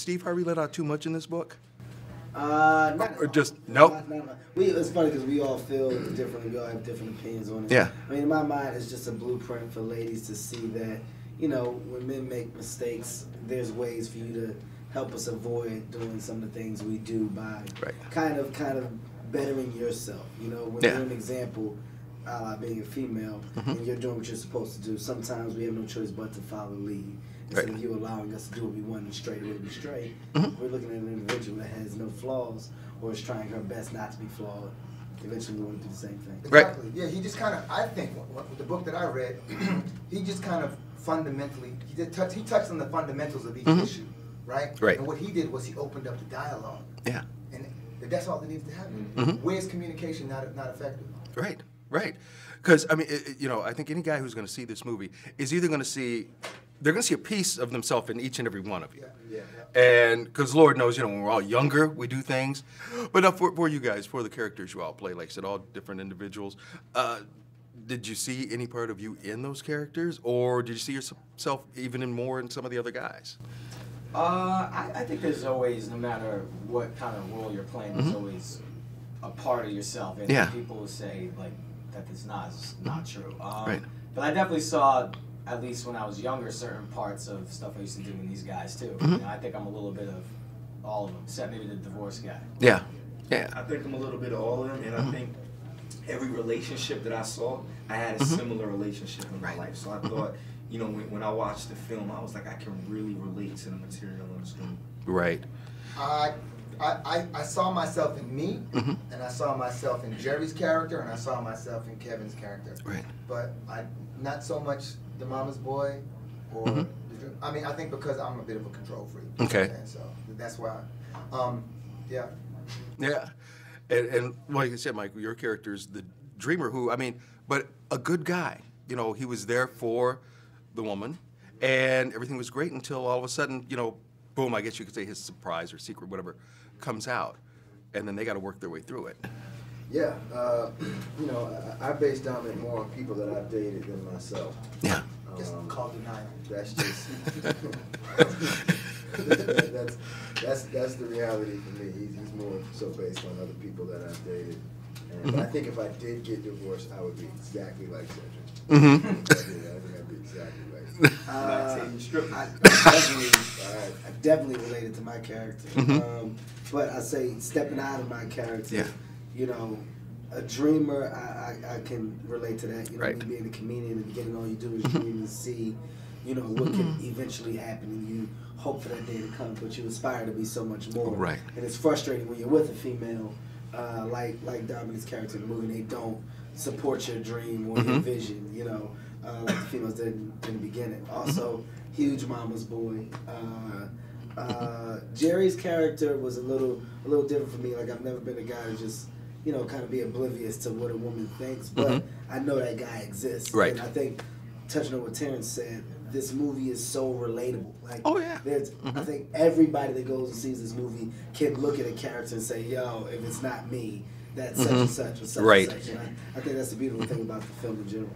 Steve Harvey let out too much in this book? Or just no. It's funny because we all feel differently. We all have different opinions on it. Yeah. I mean, in my mind, it's just a blueprint for ladies to see that, you know, when men make mistakes, there's ways for you to help us avoid doing some of the things we do by kind of bettering yourself. You know, when you're an example, being a female, and you're doing what you're supposed to do, sometimes we have no choice but to follow the lead. Instead of you allowing us to do what we want and straight away be straight, we're looking at an individual that has no flaws or is trying her best not to be flawed. Eventually we want to do the same thing. Exactly. Yeah, he just kind of, I think, the book that I read, he just kind of fundamentally, he touched on the fundamentals of each issue, right? And what he did was he opened up the dialogue. Yeah. And that's all that needs to happen. Where's communication not effective? Right. Because, I mean, you know, I think any guy who's going to see this movie is either going to see, they're going to see a piece of themselves in each and every one of you. And because Lord knows, you know, when we're all younger, we do things. But now for you guys, for the characters you all play, like I said, all different individuals, did you see any part of you in those characters? Or did you see yourself even in more in some of the other guys? I think there's always, no matter what kind of role you're playing, there's always a part of yourself. And people will say, like, that it's not true. But I definitely saw, at least when I was younger, certain parts of stuff I used to do in these guys too. You know, I think I'm a little bit of all of them, except maybe the divorce guy. Yeah. I think I'm a little bit of all of them, and I think every relationship that I saw, I had a similar relationship in my life. So I thought, you know, when I watched the film, I was like, I can really relate to the material on the screen. Right. I saw myself in me, and I saw myself in Jerry's character, and I saw myself in Kevin's character. Right. But not so much the mama's boy, or I mean, I think because I'm a bit of a control freak. Okay. So that's why. Yeah. Yeah. And like I said, Mike, your character's the dreamer who, I mean, but a good guy. You know, he was there for the woman, and everything was great until all of a sudden, you know, boom, I guess you could say his surprise or secret, whatever, comes out. And then they got to work their way through it. Yeah, you know, I base dominant more on people that I've dated than myself. Yeah. Just call denial. That's just that's the reality for me. He's more so based on other people that I've dated. And but I think if I did get divorced, I would be exactly like Cedric. I think I'd be exactly like I definitely related to my character. But I say stepping out of my character, you know, a dreamer, I can relate to that. You know, me being a comedian, in the beginning all you do is dream and see, you know, what can eventually happen, and you hope for that day to come, but you aspire to be so much more. Right. And it's frustrating when you're with a female, like Dominic's character in the movie, they don't support your dream or your vision, you know, like the females did in the beginning. Also, huge mama's boy. Jerry's character was a little different for me. Like, I've never been a guy to just, you know, kind of be oblivious to what a woman thinks, but I know that guy exists. Right. And I think, touching on what Terrence said, this movie is so relatable. Like, there's, I think everybody that goes and sees this movie can look at a character and say, yo, if it's not me, that's such and such or such and such. And I think that's the beautiful thing about the film in general.